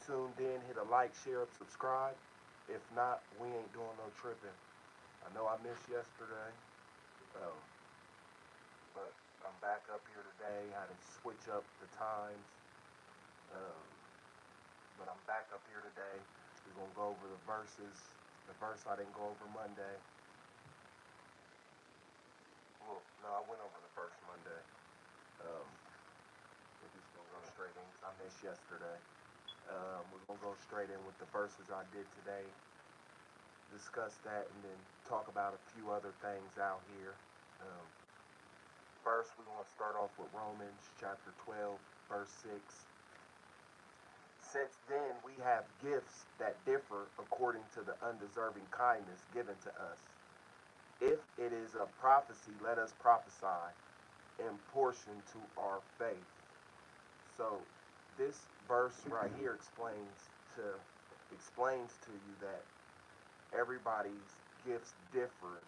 tuned in, hit a like, share, subscribe. If not, we ain't doing no tripping. I know I missed yesterday, um, but I'm back up here today. I had to switch up the times, um, but I'm back up here today. We're gonna go over the verses. The verse I didn't go over Monday. Well, no, I went over the first Monday. Um, we're just gonna go straight in because I missed yesterday. We're gonna go straight in with the verses I did today. Discuss that and then talk about a few other things out here. Um, First, we're going to start off with Romans chapter 12, verse 6. Since then, we have gifts that differ according to the undeserving kindness given to us. If it is a prophecy, let us prophesy in portion to our faith. So, this verse right here explains to you that everybody's gifts differ.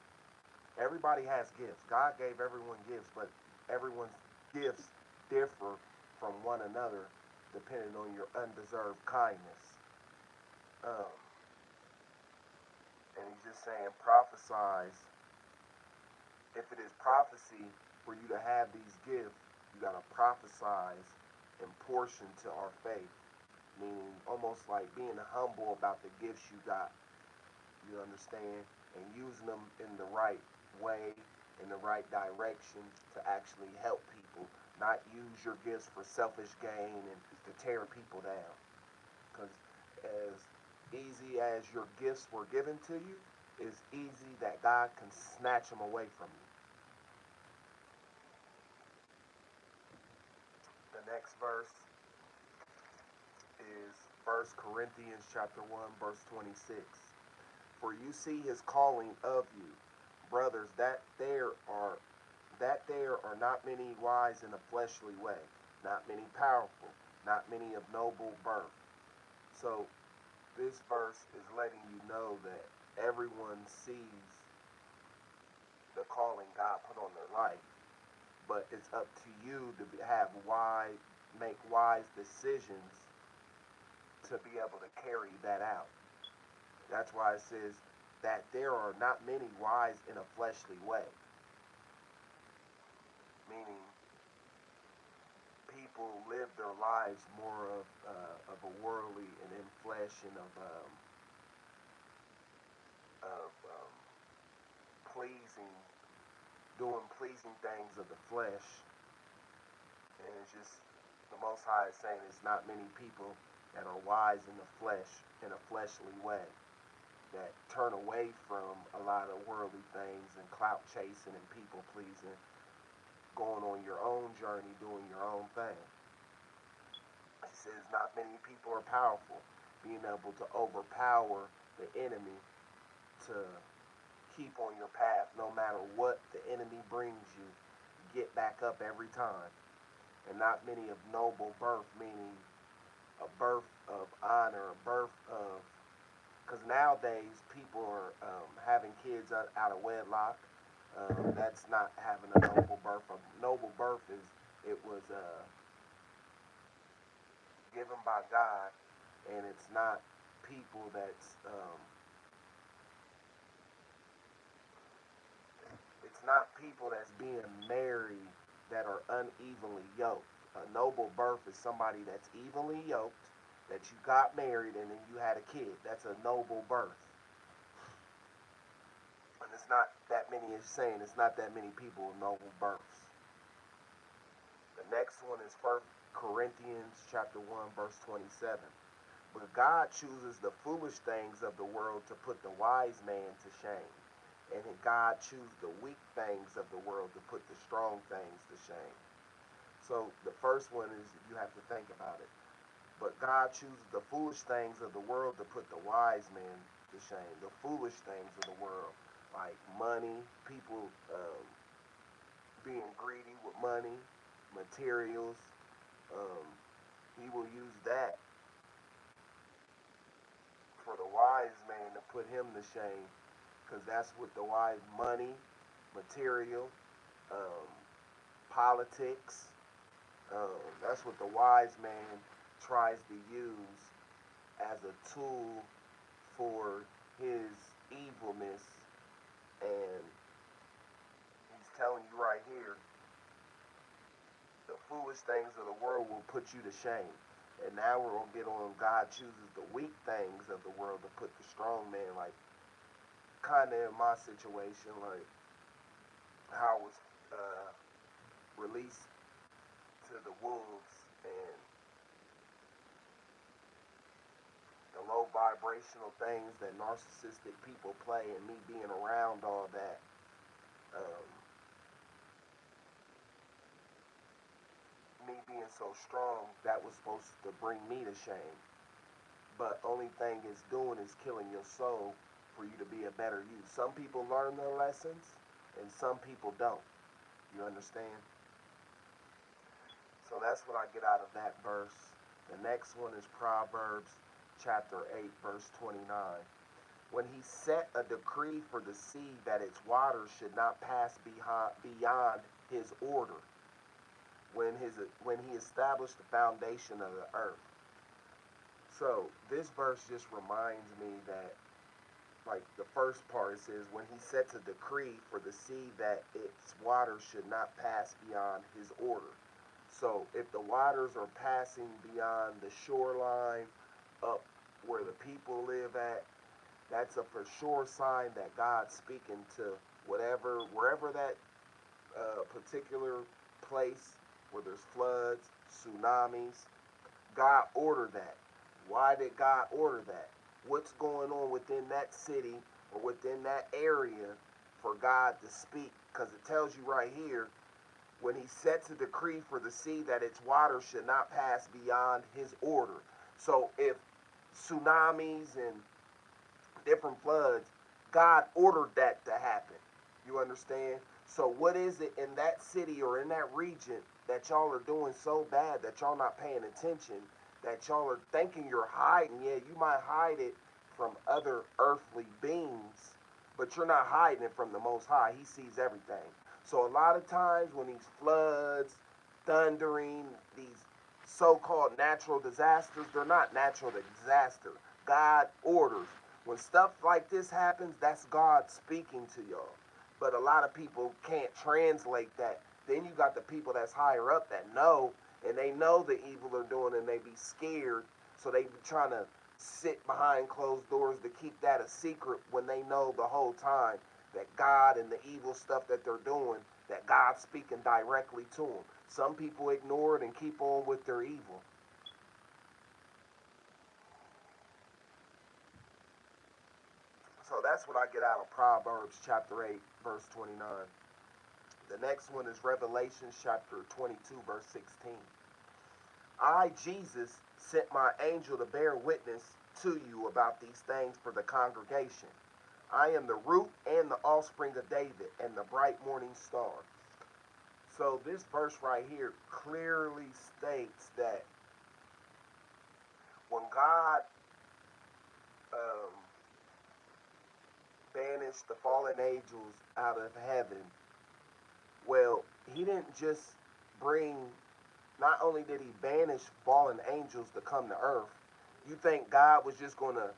Everybody has gifts. God gave everyone gifts, but everyone's gifts differ from one another depending on your undeserved kindness. Um, and he's just saying, prophesize. If it is prophecy for you to have these gifts, you got to prophesize in portion to our faith. Meaning almost like being humble about the gifts you got. You understand? And using them in the right way, in the right direction to actually help people, not use your gifts for selfish gain and to tear people down. Because as easy as your gifts were given to you, it's easy that God can snatch them away from you. The next verse is 1 Corinthians chapter 1, verse 26. For you see his calling of you, brothers, that there are not many wise in a fleshly way, not many powerful, not many of noble birth. So this verse is letting you know that everyone sees the calling God put on their life, but it's up to you to make wise decisions to be able to carry that out. That's why it says that there are not many wise in a fleshly way, meaning people live their lives more of a worldly and in flesh and of pleasing, doing pleasing things of the flesh, and it's just the Most High is saying it's not many people that are wise in the flesh in a fleshly way, that turn away from a lot of worldly things and clout chasing and people pleasing, going on your own journey, doing your own thing. He says not many people are powerful, being able to overpower the enemy to keep on your path no matter what the enemy brings you. Get back up every time. And not many of noble birth, meaning a birth of honor, a birth of, because nowadays people are having kids out of wedlock. That's not having a noble birth. A noble birth is it was given by God, and it's not people that's being married that are unevenly yoked. A noble birth is somebody that's evenly yoked, that you got married and then you had a kid. That's a noble birth. And it's not that many, it's saying it's not that many people with noble births. The next one is 1 Corinthians chapter 1, verse 27. But God chooses the foolish things of the world to put the wise man to shame. And God chooses the weak things of the world to put the strong things to shame. So the first one is you have to think about it. But God chooses the foolish things of the world to put the wise man to shame. The foolish things of the world, like money, people being greedy with money, materials. Um, he will use that for the wise man to put him to shame, because that's what the wise money, material, um, politics. That's what the wise man tries to use as a tool for his evilness. And he's telling you right here, the foolish things of the world will put you to shame. And now we're going to get on God chooses the weak things of the world to put the strong man. Like, kind of in my situation, like, how I was released to the wolves and the low vibrational things that narcissistic people play, and me being around all that. Um, me being so strong, that was supposed to bring me to shame. But only thing it's doing is killing your soul for you to be a better you. Some people learn their lessons and some people don't. You understand? So that's what I get out of that verse. The next one is Proverbs chapter 8, verse 29. When he set a decree for the sea that its waters should not pass beyond his order, when he established the foundation of the earth. So this verse just reminds me that, like the first part, it says, when he sets a decree for the sea that its waters should not pass beyond his order. So if the waters are passing beyond the shoreline up where the people live at, that's a for sure sign that God's speaking to wherever that particular place where there's floods, tsunamis. God ordered that. Why did God order that? What's going on within that city or within that area for God to speak? Because it tells you right here, when he sets a decree for the sea that its waters should not pass beyond his order. So if tsunamis and different floods, God ordered that to happen. You understand? So what is it in that city or in that region that y'all are doing so bad that y'all not paying attention, that y'all are thinking you're hiding? Yeah, you might hide it from other earthly beings, but you're not hiding it from the Most High. He sees everything. So a lot of times when these floods, thundering, these so-called natural disasters, they're not natural disasters. God orders. When stuff like this happens, that's God speaking to y'all. But a lot of people can't translate that. Then you got the people that's higher up that know, and they know the evil they're doing, and they be scared, so they be trying to sit behind closed doors to keep that a secret when they know the whole time that God and the evil stuff that they're doing, that God's speaking directly to them. Some people ignore it and keep on with their evil. So that's what I get out of Proverbs chapter 8, verse 29. The next one is Revelation chapter 22, verse 16. I, Jesus, sent my angel to bear witness to you about these things for the congregation. I am the root and the offspring of David and the bright morning star. So this verse right here clearly states that when God um, banished the fallen angels out of heaven, well, he didn't just bring, not only did he banish fallen angels to come to earth, you think God was just going to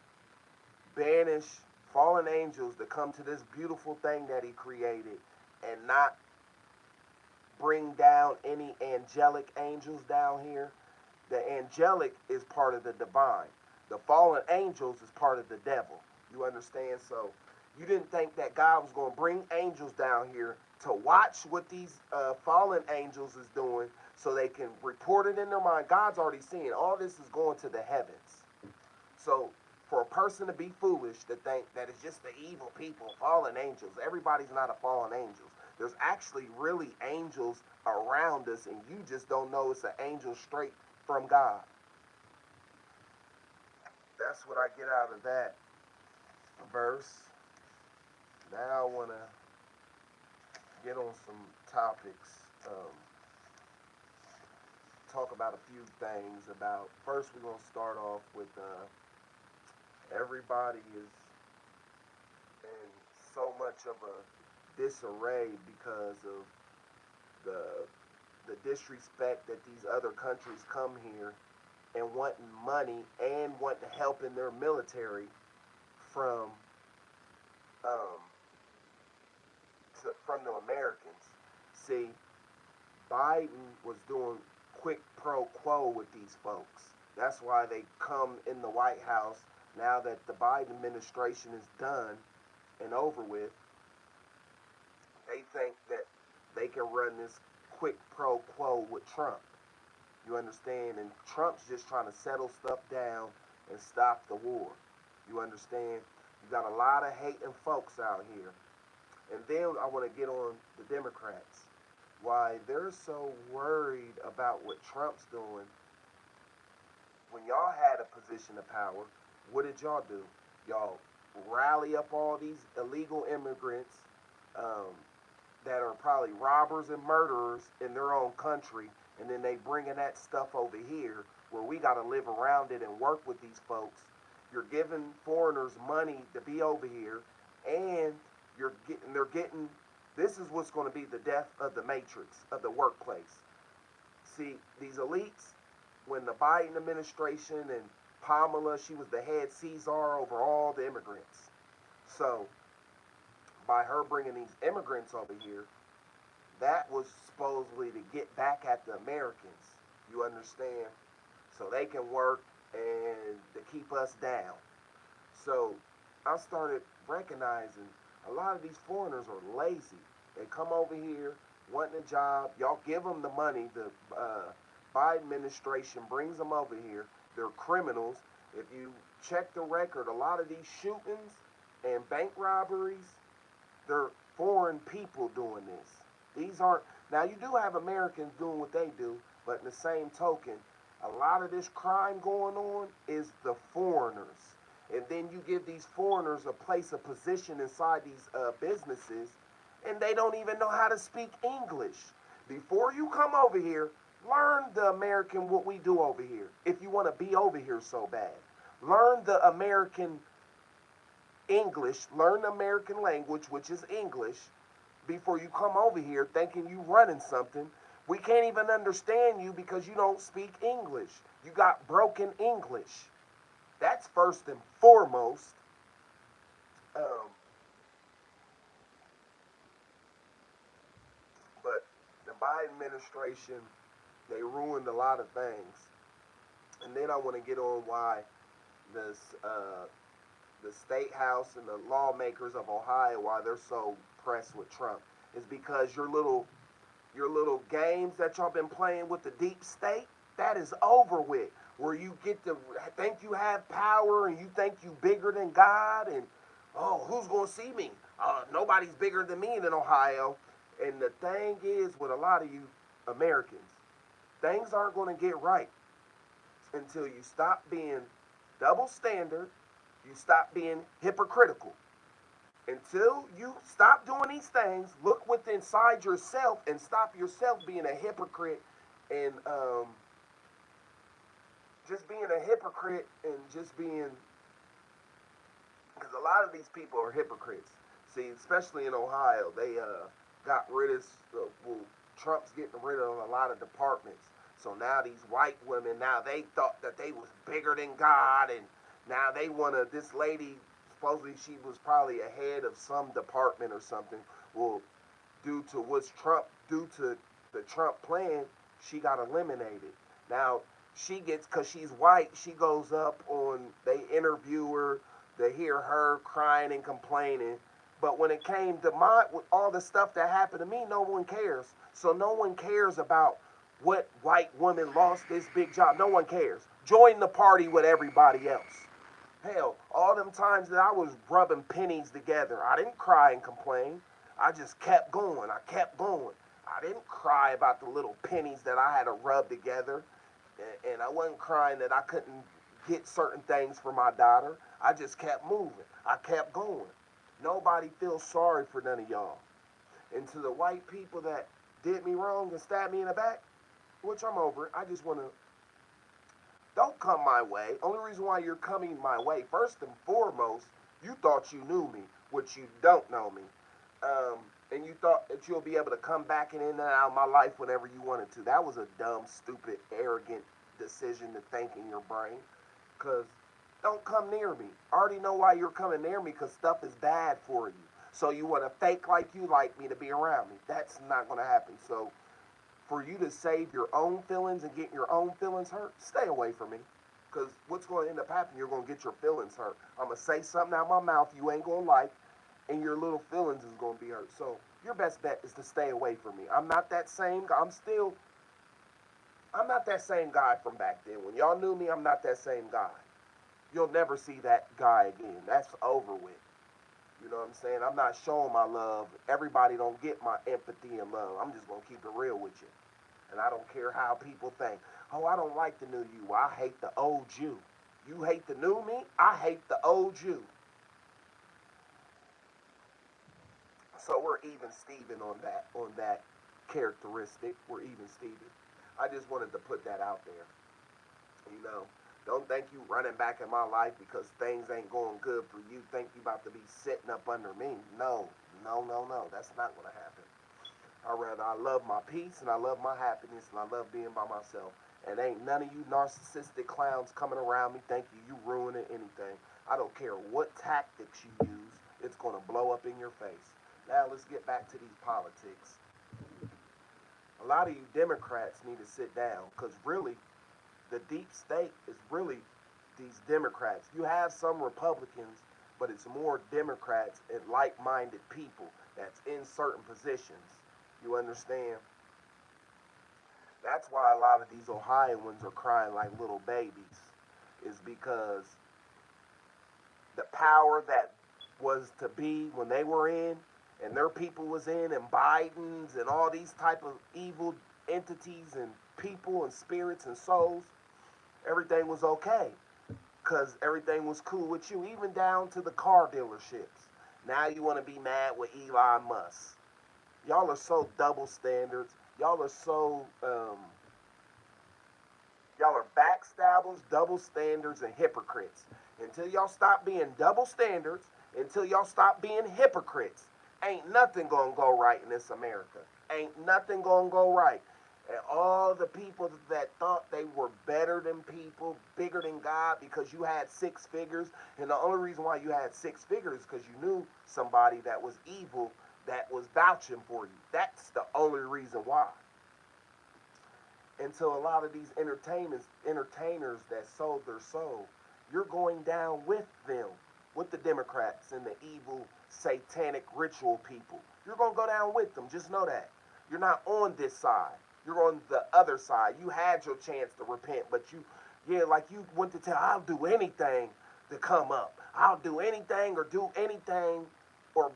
banish fallen angels to come to this beautiful thing that he created and not bring down any angelic angels down here? The angelic is part of the divine. The fallen angels is part of the devil. You understand? So you didn't think that God was going to bring angels down here to watch what these fallen angels is doing so they can report it in their mind. God's already seeing all this is going to the heavens. So for a person to be foolish to think that it's just the evil people, fallen angels, everybody's not a fallen angel. There's actually really angels around us, and you just don't know it's an angel straight from God. That's what I get out of that verse. Now I want to get on some topics. Talk about a few things about. First, we're going to start off with everybody is in so much of a disarray because of the disrespect that these other countries come here and wanting money and wanting help in their military from um, from the Americans. See, Biden was doing quick pro quo with these folks. That's why they come in the White House now that the Biden administration is done and over with. They think that they can run this quick pro quo with Trump. You understand? And Trump's just trying to settle stuff down and stop the war. You understand? You got a lot of hating folks out here. And then I want to get on the Democrats. Why they're so worried about what Trump's doing. When y'all had a position of power, what did y'all do? Y'all rally up all these illegal immigrants um, that are probably robbers and murderers in their own country, and then they bringing that stuff over here where we got to live around it and work with these folks. You're giving foreigners money to be over here, and they're getting. This is what's going to be the death of the matrix of the workplace. See, these elites, when the Biden administration and Kamala, she was the head Caesar over all the immigrants. So by her bringing these immigrants over here, that was supposedly to get back at the Americans. You understand? So they can work and to keep us down. So I started recognizing a lot of these foreigners are lazy. They come over here wanting a job. Y'all give them the money. The Biden administration brings them over here. They're criminals. If you check the record, a lot of these shootings and bank robberies, they're foreign people doing this. These aren't, now you do have Americans doing what they do, but in the same token, a lot of this crime going on is the foreigners. And then you give these foreigners a place, a position inside these businesses, and they don't even know how to speak English. Before you come over here, learn the American, what we do over here, if you want to be over here so bad. Learn the American English, learn the American language, which is English, before you come over here thinking you running something. We can't even understand you because you don't speak English. You got broken English. That's first and foremost. But the Biden administration, they ruined a lot of things. And then I want to get on why this, the state house and the lawmakers of Ohio, why they're so pressed with Trump, is because your little games that y'all been playing with the deep state, that is over with. Where you get to think you have power and you think you bigger than God, and oh, who's gonna see me? Nobody's bigger than me in Ohio. And the thing is, with a lot of you Americans, things aren't gonna get right until you stop being double standard, you stop being hypocritical. Until you stop doing these things, look within inside yourself and stop yourself being a hypocrite and just being a hypocrite and just being, because a lot of these people are hypocrites. See, especially in Ohio, they got rid of, well, Trump's getting rid of a lot of departments. So now these white women, now they thought that they was bigger than God, and now they want to, this lady, supposedly she was probably a head of some department or something. Well, due to due to the Trump plan, she got eliminated. Now, she gets, because she's white, she goes up on, they interview her, they hear her crying and complaining. But when it came to with all the stuff that happened to me, no one cares. So no one cares about what white woman lost this big job. No one cares. Join the party with everybody else. Hell, all them times that I was rubbing pennies together, I didn't cry and complain. I just kept going. I kept going. I didn't cry about the little pennies that I had to rub together. And I wasn't crying that I couldn't get certain things for my daughter. I just kept moving. I kept going. Nobody feels sorry for none of y'all. And to the white people that did me wrong and stabbed me in the back, which I'm over it, I just want to, don't come my way. Only reason why you're coming my way, first and foremost, you thought you knew me, which you don't know me. And you thought that you'll be able to come back and in and out of my life whenever you wanted to. That was a dumb, stupid, arrogant decision to think in your brain. Because don't come near me. I already know why you're coming near me, because stuff is bad for you. So you want to fake like you like me to be around me. That's not going to happen. So for you to save your own feelings and get your own feelings hurt, stay away from me. Because what's going to end up happening, you're going to get your feelings hurt. I'm going to say something out of my mouth you ain't going to like, and your little feelings is going to be hurt. So your best bet is to stay away from me. I'm not that same guy. I'm not that same guy from back then. When y'all knew me, I'm not that same guy. You'll never see that guy again. That's over with. You know what I'm saying? I'm not showing my love. Everybody don't get my empathy and love. I'm just going to keep it real with you. And I don't care how people think. Oh, I don't like the new you. Well, I hate the old you. You hate the new me? I hate the old you. So we're even Steven on that characteristic. We're even Steven. I just wanted to put that out there. You know, don't think you running back in my life because things ain't going good for you. Think you about to be sitting up under me. No, no, no, no. That's not going to happen. I love my peace and I love my happiness and I love being by myself. And ain't none of you narcissistic clowns coming around me thinking you ruining anything. I don't care what tactics you use. It's going to blow up in your face. Now let's get back to these politics. A lot of you Democrats need to sit down, because really the deep state is really these Democrats. You have some Republicans, but it's more Democrats and like-minded people that's in certain positions. You understand? That's why a lot of these Ohioans are crying like little babies, is because the power that was to be when they were in and their people was in, and Biden's and all these type of evil entities and people and spirits and souls, everything was okay because everything was cool with you, even down to the car dealerships. Now you want to be mad with Elon Musk. Y'all are so double standards. Y'all are backstabbers, double standards, and hypocrites. Until y'all stop being double standards, until y'all stop being hypocrites, ain't nothing gonna go right in this America. Ain't nothing gonna go right. And all the people that thought they were better than people, bigger than God, because you had six figures, and the only reason why you had six figures is because you knew somebody that was evil that was vouching for you. That's the only reason why. And so a lot of these entertainers that sold their soul, you're going down with them, with the Democrats and the evil satanic ritual people. You're going to go down with them. Just know that. You're not on this side. You're on the other side. You had your chance to repent, but like you went to tell, I'll do anything to come up. I'll do anything or do anything, or,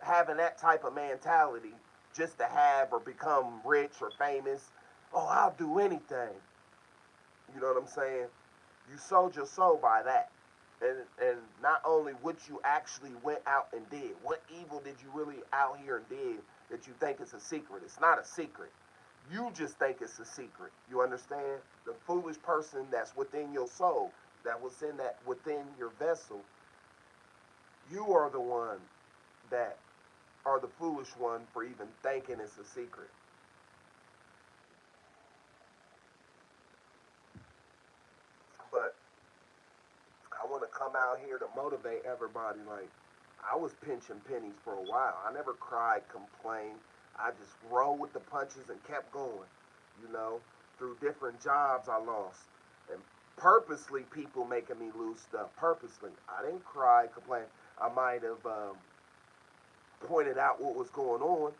having that type of mentality just to have or become rich or famous. Oh, I'll do anything. You know what I'm saying? You sold your soul by that. And not only what you actually went out and did, what evil did you really out here and did that you think is a secret? It's not a secret. You just think it's a secret. You understand? The foolish person that's within your soul, that was within your vessel, you are the one that are the foolish one for even thinking it's a secret. But I want to come out here to motivate everybody. Like, I was pinching pennies for a while. I never cried, complained. I just rolled with the punches and kept going, through different jobs I lost. And purposely, people making me lose stuff. Purposely. I didn't cry, complain. I might have pointed out what was going on.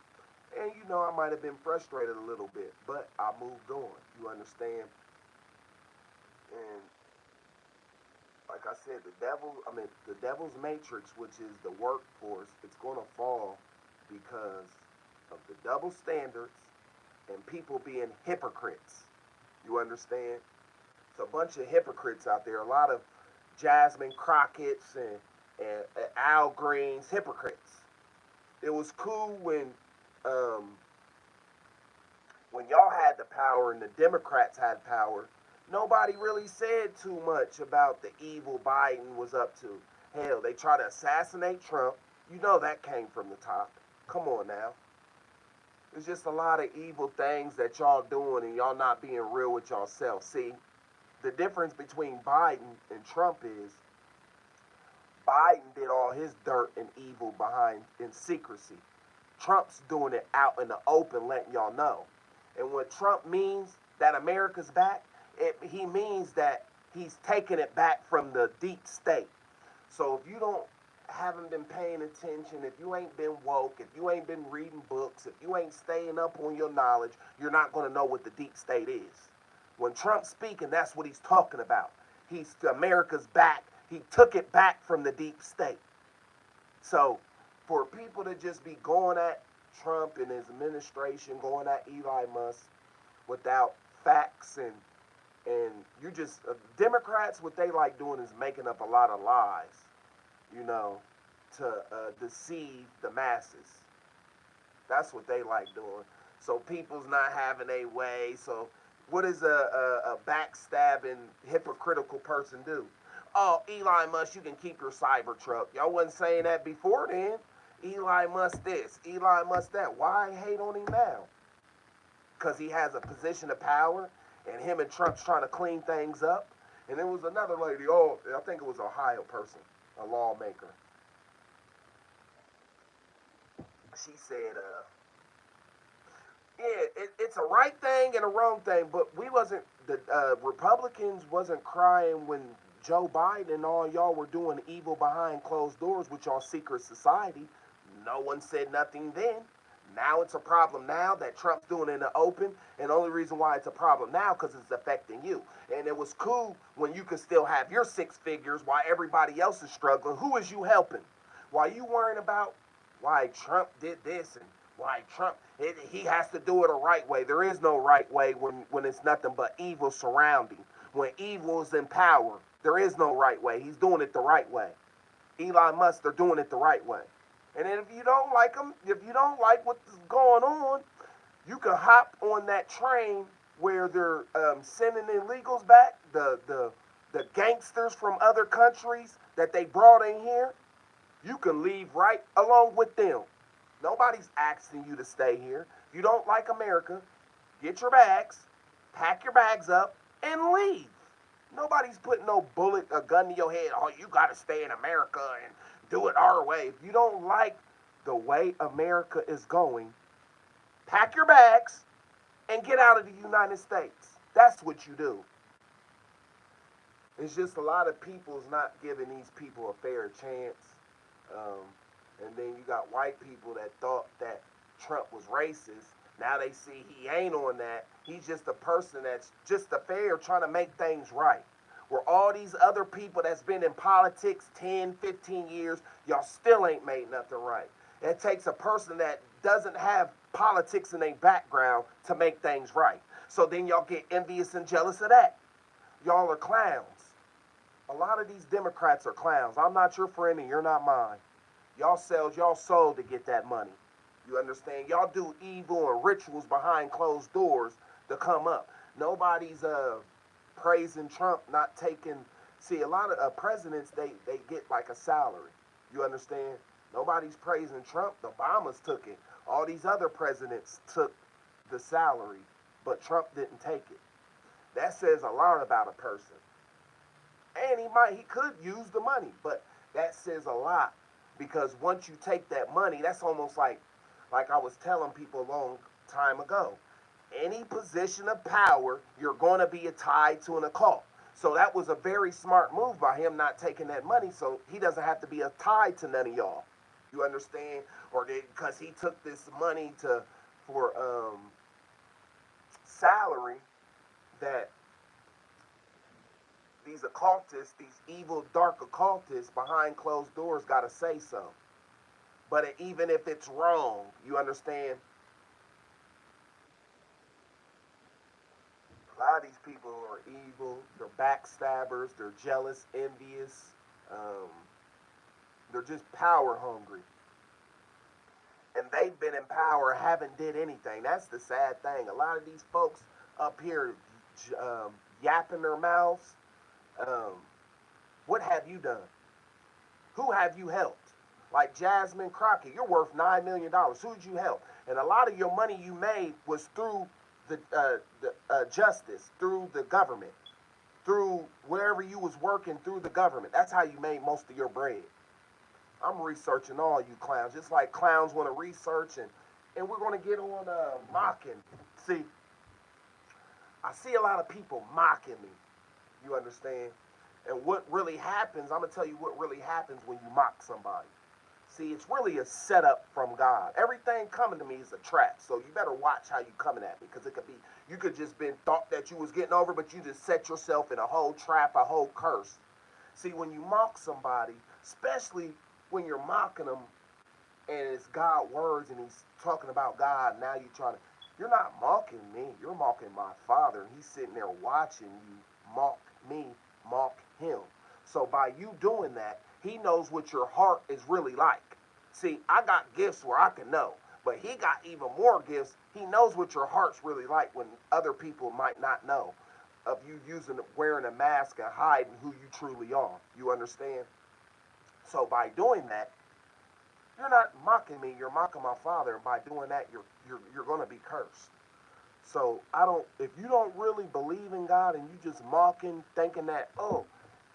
And, I might have been frustrated a little bit. But I moved on. You understand? And like I said, the devil's matrix, which is the workforce, it's going to fall because of the double standards and people being hypocrites. You understand? It's a bunch of hypocrites out there. A lot of Jasmine Crockett's and Al Green's hypocrites. It was cool um, when y'all had the power and the Democrats had power. Nobody really said too much about the evil Biden was up to. Hell, they tried to assassinate Trump. You know that came from the top. Come on now. It's just a lot of evil things that y'all doing and y'all not being real with yourself. See, the difference between Biden and Trump is Biden did all his dirt and evil behind in secrecy. Trump's doing it out in the open, letting y'all know. And what Trump means that America's back, he means that he's taking it back from the deep state. So if you don't haven't been paying attention, if you ain't been woke, if you ain't been reading books, if you ain't staying up on your knowledge, you're not going to know what the deep state is. When Trump's speaking, that's what he's talking about. He's America's back. He took it back from the deep state. So for people to just be going at Trump and his administration, going at Eli Musk without facts and you just Democrats, what they like doing is making up a lot of lies, you know, to deceive the masses. That's what they like doing. So people's not having a way. So what does a backstabbing, hypocritical person do? Oh, Eli Musk, you can keep your cyber truck. Y'all wasn't saying that before then. Eli Musk this, Eli Musk that. Why hate on him now? Because he has a position of power, and him and Trump's trying to clean things up. And there was another lady, oh, I think it was an Ohio person, a lawmaker. She said, yeah, it's a right thing and a wrong thing, but we wasn't, the Republicans wasn't crying when Joe Biden and all y'all were doing evil behind closed doors with y'all secret society. No one said nothing then. Now it's a problem now that Trump's doing it in the open, and the only reason why it's a problem now because it's affecting you. And it was cool when you could still have your six figures while everybody else is struggling. Who is you helping? Why you worrying about why Trump did this and why Trump, he has to do it a right way. There is no right way when it's nothing but evil surrounding. When evil is in power, there is no right way. He's doing it the right way. Elon Musk, they're doing it the right way. And then if you don't like them, if you don't like what's going on, you can hop on that train where they're sending illegals back, the gangsters from other countries that they brought in here. You can leave right along with them. Nobody's asking you to stay here. If you don't like America, get your bags, pack your bags up, and leave. Nobody's putting no bullet, a gun to your head. Oh, you got to stay in America and do it our way. If you don't like the way America is going, pack your bags and get out of the United States. That's what you do. It's just a lot of people's not giving these people a fair chance. Um, and then you got white people that thought that Trump was racist. Now they see he ain't on that. He's just a person that's just a fair trying to make things right. Where all these other people that's been in politics 10, 15 years, y'all still ain't made nothing right. It takes a person that doesn't have politics in their background to make things right. So then y'all get envious and jealous of that. Y'all are clowns. A lot of these Democrats are clowns. I'm not your friend and you're not mine. Y'all sells y'all soul to get that money. You understand? Y'all do evil and rituals behind closed doors to come up. Nobody's praising Trump, not taking. See, a lot of presidents, they get like a salary. You understand? Nobody's praising Trump. The Obamas took it. All these other presidents took the salary, but Trump didn't take it. That says a lot about a person. And he could use the money, but that says a lot because once you take that money, that's almost like I was telling people a long time ago. Any position of power, you're going to be tied to an occult. So that was a very smart move by him not taking that money, so he doesn't have to be tied to none of y'all. You understand? Or because he took this money for salary that these occultists, these evil, dark occultists behind closed doors got to say so. But even if it's wrong, you understand? A lot of these people are evil. They're backstabbers. They're jealous, envious. Um, they're just power hungry. And they've been in power, haven't did anything. That's the sad thing. A lot of these folks up here yapping their mouths. Um, what have you done? Who have you helped? Like Jasmine Crockett, you're worth $9 million. Who did you help? And a lot of your money you made was through the justice, through the government, through wherever you was working through the government. That's how you made most of your bread. I'm researching all you clowns, just like clowns want to research, and we're going to get on mocking. See, I see a lot of people mocking me. You understand? And what really happens, I'm going to tell you what really happens when you mock somebody. See, it's really a setup from God. Everything coming to me is a trap. So you better watch how you coming at me, because it could be, you could just been thought that you was getting over, but you just set yourself in a whole trap, a whole curse. See, when you mock somebody, especially when you're mocking them and it's God words and he's talking about God, now you're not mocking me, you're mocking my Father, and he's sitting there watching you mock me, mock him. So by you doing that, he knows what your heart is really like. See, I got gifts where I can know, but he got even more gifts. He knows what your heart's really like when other people might not know of you wearing a mask and hiding who you truly are. You understand? So by doing that, you're not mocking me, you're mocking my Father, and by doing that, you're going to be cursed. So if you don't really believe in God and you just mocking, thinking that, oh,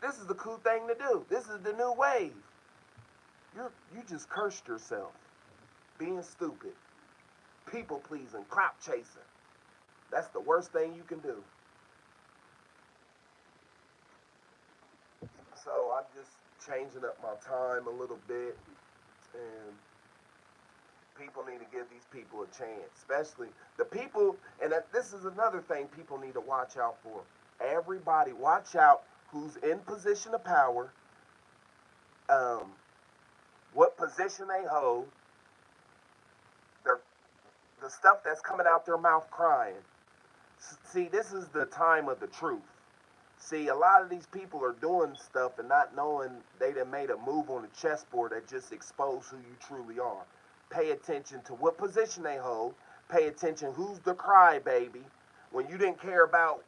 this is the cool thing to do, this is the new wave, you just cursed yourself. Being stupid, people pleasing, clout chasing. That's the worst thing you can do. So I'm just changing up my time a little bit, and people need to give these people a chance, especially the people. And this is another thing people need to watch out for. Everybody, watch out who's in position of power, um, what position they hold, their, the stuff that's coming out their mouth crying. See, this is the time of the truth. See, a lot of these people are doing stuff and not knowing they done made a move on the chessboard that just exposed who you truly are. Pay attention to what position they hold. Pay attention who's the crybaby when you didn't care about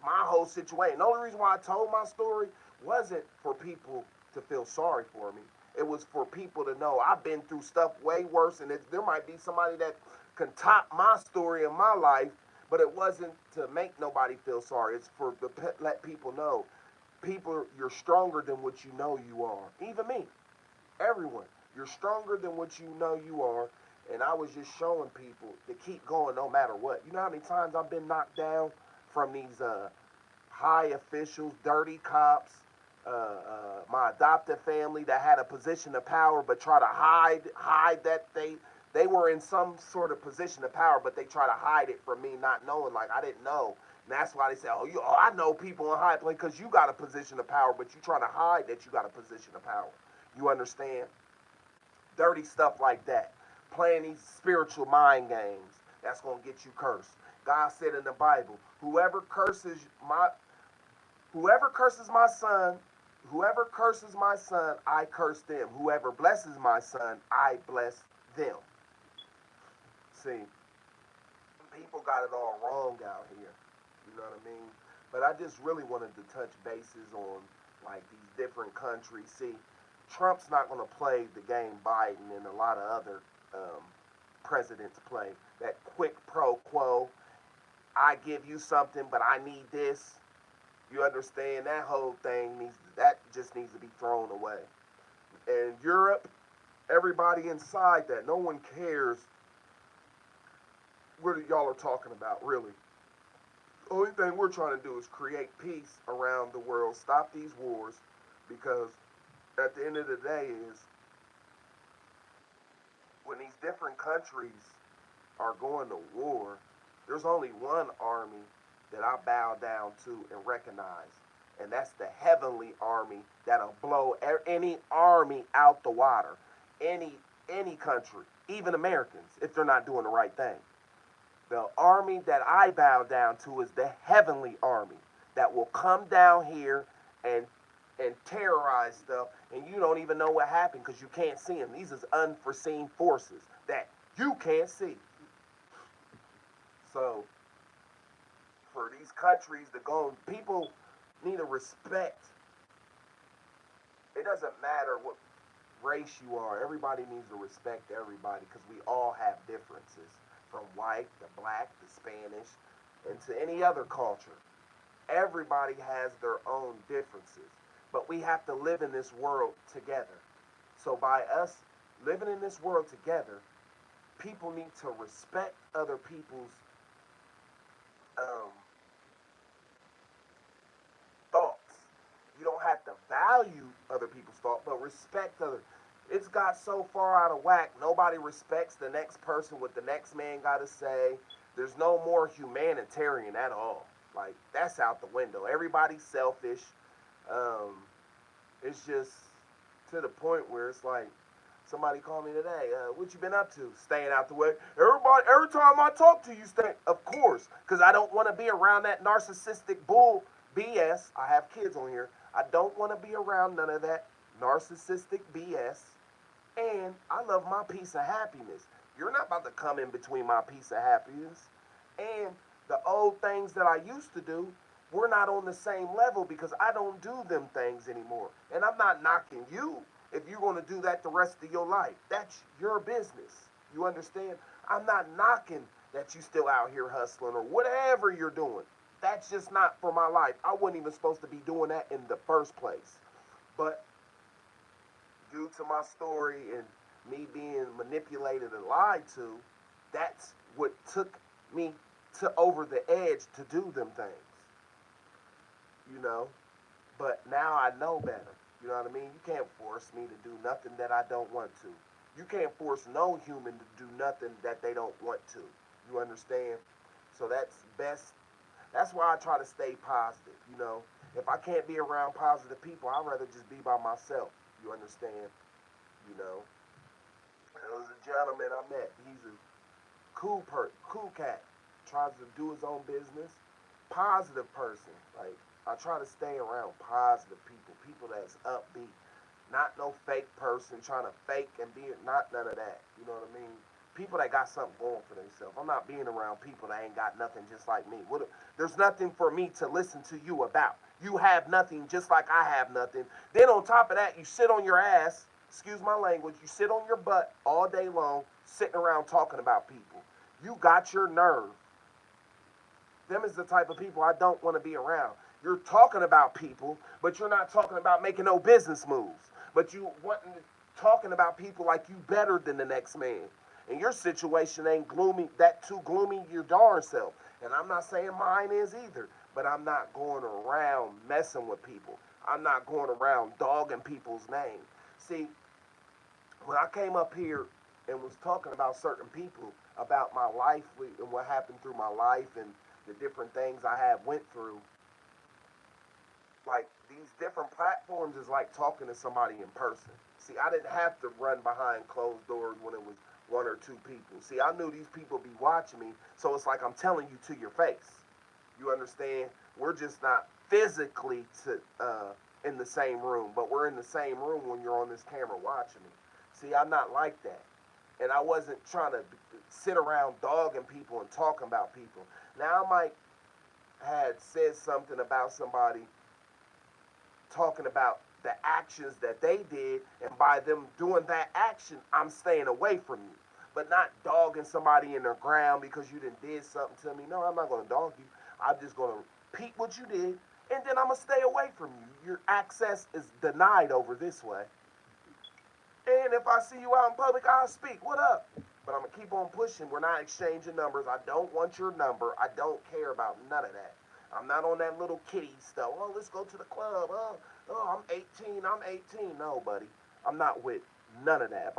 my whole situation. The only reason why I told my story wasn't for people to feel sorry for me. It was for people to know I've been through stuff way worse, and there might be somebody that can top my story in my life, but it wasn't to make nobody feel sorry. It's for to let people know, you're stronger than what you know you are. Even me, everyone, you're stronger than what you know you are. And I was just showing people to keep going no matter what. You know how many times I've been knocked down from these high officials, dirty cops, my adopted family that had a position of power but try to hide that they were in some sort of position of power, but they try to hide it from me, not knowing, like I didn't know. And that's why they say, I know people in high place, because you got a position of power, but you try to hide that you got a position of power. You understand? Dirty stuff like that. Playing these spiritual mind games, that's going to get you cursed. God said in the Bible, whoever curses my son, I curse them. Whoever blesses my son, I bless them. See, people got it all wrong out here. You know what I mean? But I just really wanted to touch bases on like these different countries. See, Trump's not going to play the game Biden and a lot of other presidents play. That quick pro quo. I give you something, but I need this. You understand? That whole thing just needs to be thrown away. And Europe, everybody inside that, no one cares what y'all are talking about, really. The only thing we're trying to do is create peace around the world, stop these wars, because at the end of the day is when these different countries are going to war, there's only one army that I bow down to and recognize, and that's the heavenly army that'll blow any army out the water, any country, even Americans, if they're not doing the right thing. The army that I bow down to is the heavenly army that will come down here and terrorize stuff, and you don't even know what happened because you can't see them. These is unforeseen forces that you can't see. So for these countries to go, people need to respect. It doesn't matter what. race you are. Everybody needs to respect everybody because we all have differences, from white to black to Spanish and to any other culture. Everybody has their own differences, but we have to live in this world together. So by us living in this world together, people need to respect other people's um, thoughts. You don't have to value other people's thoughts, but respect other. It's got so far out of whack. Nobody respects the next person, what the next man got to say. There's no more humanitarian at all. Like, that's out the window. Everybody's selfish. Um, it's just to the point where it's like, somebody called me today. What you been up to? Staying out the way. Every time I talk to you, stay. Of course, because I don't want to be around that narcissistic bull BS. I have kids on here. I don't want to be around none of that narcissistic BS. And I love my peace of happiness. You're not about to come in between my peace of happiness. And the old things that I used to do, we're not on the same level because I don't do them things anymore. And I'm not knocking you if you're going to do that the rest of your life. That's your business. You understand? I'm not knocking that you still out here hustling or whatever you're doing. That's just not for my life. I wasn't even supposed to be doing that in the first place. But due to my story and me being manipulated and lied to, that's what took me to over the edge to do them things, you know. But now I know better. You know what I mean? You can't force me to do nothing that I don't want to. You can't force no human to do nothing that they don't want to. You understand? So that's best. That's why I try to stay positive, you know. If I can't be around positive people, I'd rather just be by myself. You understand? You know. There was a gentleman I met. He's a cool cat. Tries to do his own business. Positive person. Like, I try to stay around positive people. People that's upbeat. Not no fake person trying to fake and be not none of that. You know what I mean? People that got something going for themselves. I'm not being around people that ain't got nothing just like me. There's nothing for me to listen to you about. You have nothing just like I have nothing. Then on top of that, you sit on your ass, excuse my language, you sit on your butt all day long, sitting around talking about people. You got your nerve. Them is the type of people I don't want to be around. You're talking about people, but you're not talking about making no business moves. But you talking about people like you better than the next man. And your situation ain't gloomy, that too gloomy your darn self. And I'm not saying mine is either, but I'm not going around messing with people. I'm not going around dogging people's name. See, when I came up here and was talking about certain people, about my life and what happened through my life and the different things I have went through, like these different platforms is like talking to somebody in person. See, I didn't have to run behind closed doors when it was one or two people. See, I knew these people be watching me, so it's like I'm telling you to your face. You understand? We're just not physically in the same room, but we're in the same room when you're on this camera watching me. See, I'm not like that. And I wasn't trying to sit around dogging people and talking about people. Now I might had said something about somebody talking about the actions that they did, and by them doing that action, I'm staying away from you. But not dogging somebody in the ground because you did something to me. No, I'm not gonna dog you. I'm just gonna repeat what you did, and then I'm gonna stay away from you. Your access is denied over this way. And if I see you out in public, I'll speak. What up? But I'm gonna keep on pushing. We're not exchanging numbers. I don't want your number. I don't care about none of that. I'm not on that little kitty stuff. Oh, let's go to the club. I'm 18. I'm 18. No, buddy. I'm not with none of that.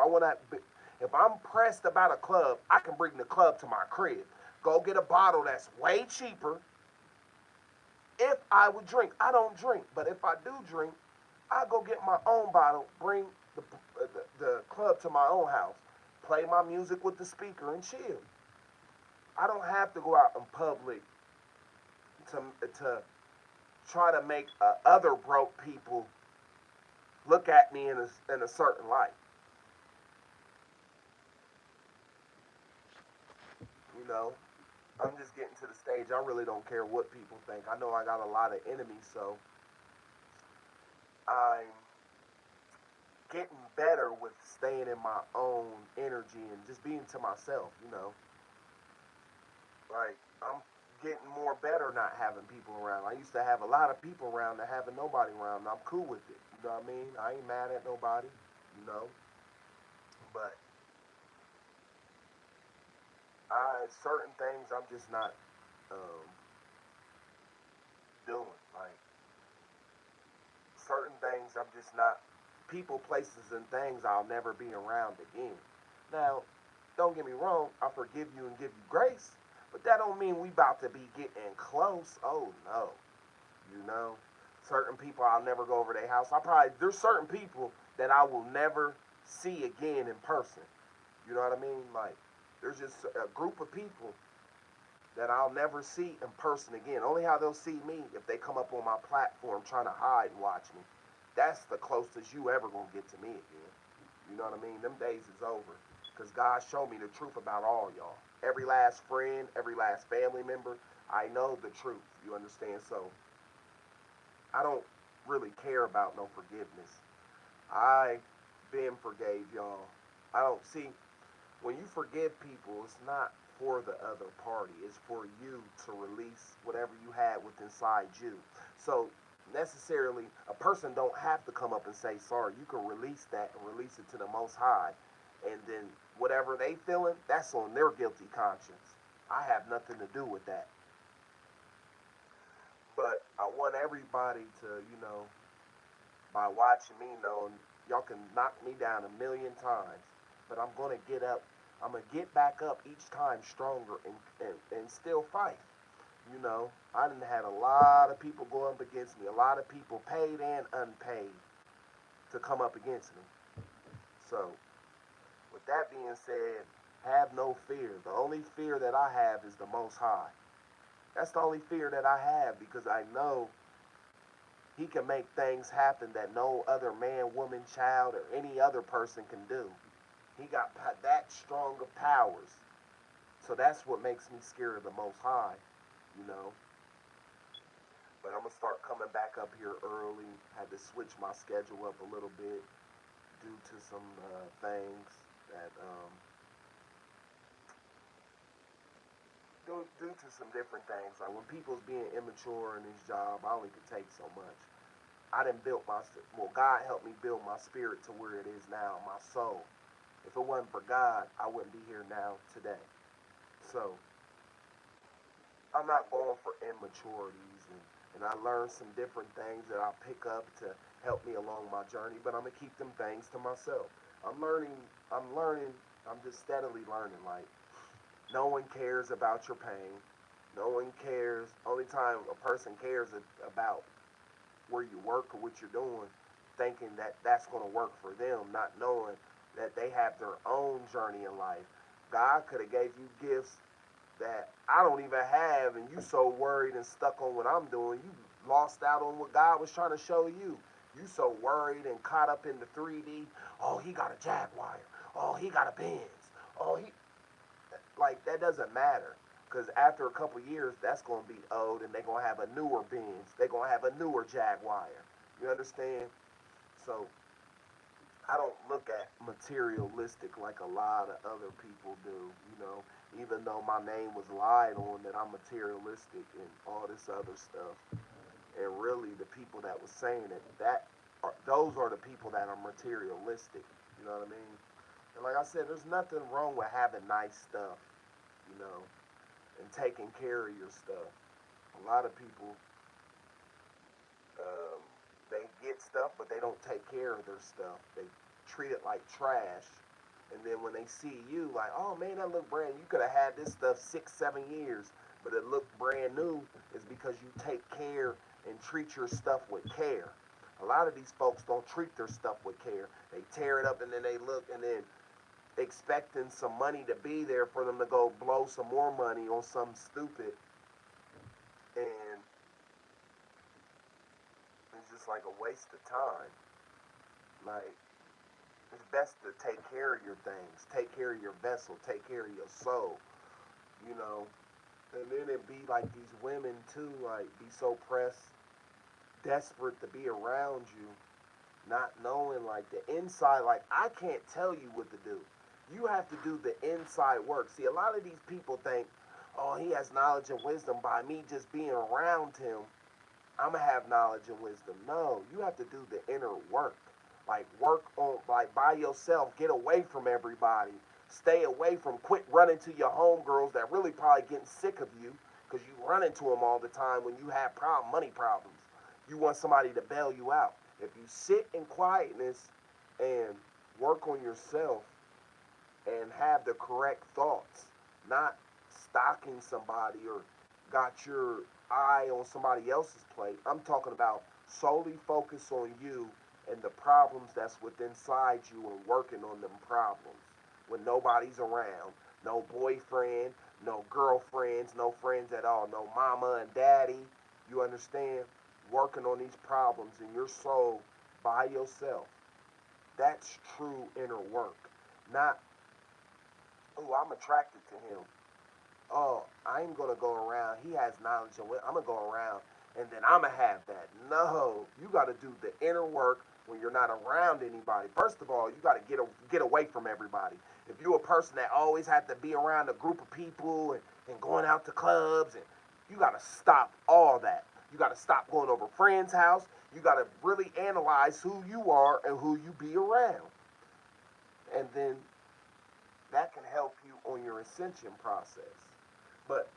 If I'm pressed about a club, I can bring the club to my crib. Go get a bottle that's way cheaper. If I would drink, I don't drink. But if I do drink, I go get my own bottle, bring the club to my own house, play my music with the speaker and chill. I don't have to go out in public to try to make other broke people look at me in a certain light. You know, I'm just getting to the stage. I really don't care what people think. I know I got a lot of enemies, so I'm getting better with staying in my own energy and just being to myself, you know. Like, I'm getting more better not having people around. I used to have a lot of people around and having nobody around, and I'm cool with it. You know what I mean? I ain't mad at nobody, you know. But certain things I'm just not um, doing. Like, certain things I'm just not, people, places, and things I'll never be around again. Now, don't get me wrong, I forgive you and give you grace, but that don't mean we about to be getting close. Oh no, you know, certain people I'll never go over their house. There's certain people that I will never see again in person. You know what I mean? Like, there's just a group of people that I'll never see in person again. Only how they'll see me if they come up on my platform trying to hide and watch me. That's the closest you ever gonna get to me again. You know what I mean? Them days is over. Because God showed me the truth about all y'all. Every last friend, every last family member, I know the truth. You understand? So I don't really care about no forgiveness. I been forgave y'all. I don't see, when you forgive people, it's not for the other party. It's for you to release whatever you had with inside you. So necessarily, a person don't have to come up and say sorry. You can release that and release it to the Most High, and then whatever they feeling, that's on their guilty conscience. I have nothing to do with that. But I want everybody to, by watching me, know y'all can knock me down a million times, but I'm gonna get up. I'm gonna get back up each time stronger and still fight. I done had a lot of people go up against me, a lot of people paid and unpaid to come up against me. So, with that being said, have no fear. The only fear that I have is the Most High. That's the only fear that I have because I know He can make things happen that no other man, woman, child, or any other person can do. He got that strong of powers. So that's what makes me scared of the Most High, you know. But I'm gonna start coming back up here early. Had to switch my schedule up a little bit due to some things that due to some different things. Like when people's being immature in this job, I only could take so much. I didn't build God helped me build my spirit to where it is now, my soul. If it wasn't for God, I wouldn't be here now today. So I'm not going for immaturities, and I learned some different things that I pick up to help me along my journey, but I'm gonna keep them things to myself. I'm learning, I'm learning, I'm just steadily learning. Like, no one cares about your pain. No one cares. Only time a person cares about where you work or what you're doing, thinking that that's going to work for them, not knowing that they have their own journey in life. God could have gave you gifts that I don't even have, and you so worried and stuck on what I'm doing, you lost out on what God was trying to show you. You so worried and caught up in the 3D. Oh, he got a Jaguar. Oh, he got a Benz. Oh, he like that doesn't matter. Because after a couple years, that's going to be old, and they're going to have a newer Benz. They're going to have a newer Jaguar. You understand? So I don't look at materialistic like a lot of other people do. Even though my name was lied on that I'm materialistic and all this other stuff. And really, the people that was saying it, those are the people that are materialistic. You know what I mean? And like I said, there's nothing wrong with having nice stuff, you know, and taking care of your stuff. A lot of people, um, they get stuff, but they don't take care of their stuff. They treat it like trash. And then when they see you, like, oh man, that look brand new. You could have had this stuff 6, 7 years, but it looked brand new. Is because you take care and treat your stuff with care. A lot of these folks don't treat their stuff with care. They tear it up and then they look and then expecting some money to be there for them to go blow some more money on something stupid. And it's just like a waste of time. Like, it's best to take care of your things, take care of your vessel, take care of your soul, you know. And then it be like these women too, like be so pressed, desperate to be around you, Not knowing like the inside, like I can't tell you what to do. You have to do the inside work. See, a lot of these people think, oh, he has knowledge and wisdom by me just being around him. I'm gonna have knowledge and wisdom. No, you have to do the inner work. Like work on, like by yourself. Get away from everybody. Stay away from. Quit running to your homegirls that really probably getting sick of you because you run into them all the time when you have money problems. You want somebody to bail you out. If you sit in quietness and work on yourself and have the correct thoughts, not stalking somebody or got your eye on somebody else's plate. I'm talking about solely focus on you and the problems that's within inside you and working on them problems when nobody's around. No boyfriend, no girlfriends, no friends at all, no mama and daddy. You understand? Working on these problems in your soul by yourself. That's true inner work. Not, oh, I'm attracted to him. Oh, I'm gonna go around. He has knowledge and I'm gonna go around and then I'm gonna have that. No, you got to do the inner work when you're not around anybody. First of all, you got to get away from everybody. If you're a person that always had to be around a group of people and going out to clubs, and you got to stop all that. You got to stop going over friends' house. You got to really analyze who you are and who you be around, and then that can help you on your ascension process. But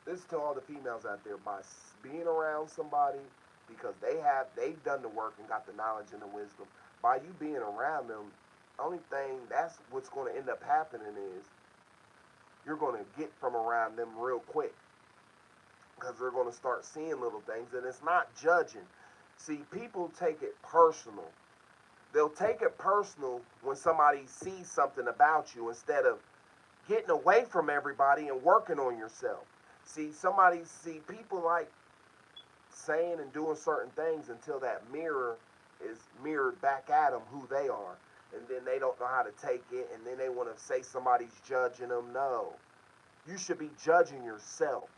this is to all the females out there, by being around somebody because they've done the work and got the knowledge and the wisdom. By you being around them, only thing that's what's going to end up happening is you're going to get from around them real quick because they're going to start seeing little things, and it's not judging. See, people take it personal. They'll take it personal when somebody sees something about you instead of getting away from everybody and working on yourself. See, people like saying and doing certain things until that mirror is mirrored back at them who they are. And then they don't know how to take it, and then they want to say somebody's judging them. No. You should be judging yourself.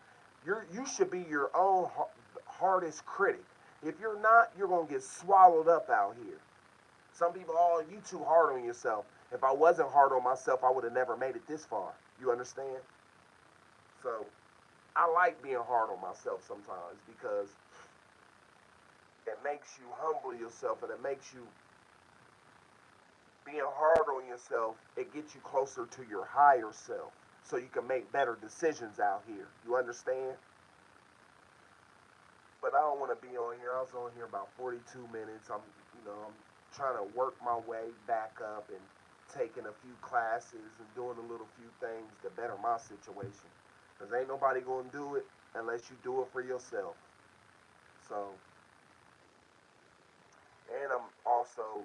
You should be your own hardest critic. If you're not, you're going to get swallowed up out here. Some people, oh, you too hard on yourself. If I wasn't hard on myself, I would have never made it this far. You understand? So, I like being hard on myself sometimes because it makes you humble yourself and it makes you being hard on yourself, it gets you closer to your higher self so you can make better decisions out here. You understand? But I don't want to be on here. I was on here about 42 minutes. I'm trying to work my way back up and taking a few classes and doing a little few things to better my situation. Because ain't nobody going to do it unless you do it for yourself. So, and I'm also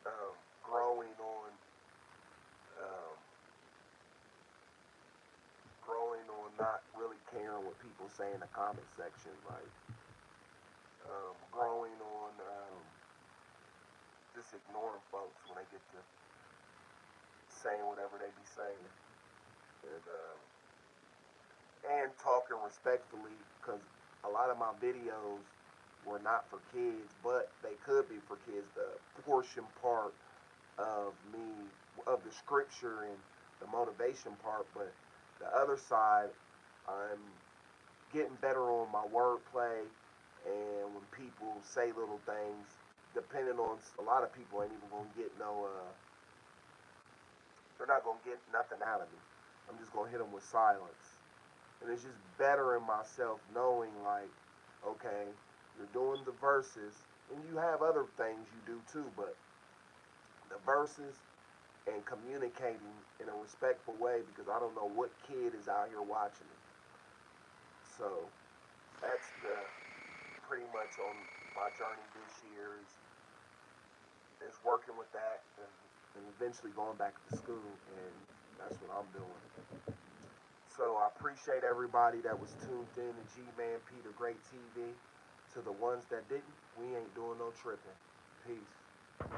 um, growing on um, growing on not really caring what people say in the comment section, like growing on just ignoring folks when they get to saying whatever they be saying, and talking respectfully, because a lot of my videos were not for kids, but they could be for kids. The portion part of me, of the scripture and the motivation part, but the other side, I'm getting better on my wordplay, and when people say little things, depending on a lot of people ain't even gonna get no, they're not gonna get nothing out of me. I'm just gonna hit them with silence, and it's just bettering myself knowing like, okay, you're doing the verses, and you have other things you do too, but the verses and communicating in a respectful way because I don't know what kid is out here watching me. So that's the pretty much on my journey this year is working with that and eventually going back to school, and that's what I'm doing. So I appreciate everybody that was tuned in to G-Man Peter Great TV. To the ones that didn't, we ain't doing no tripping. Peace.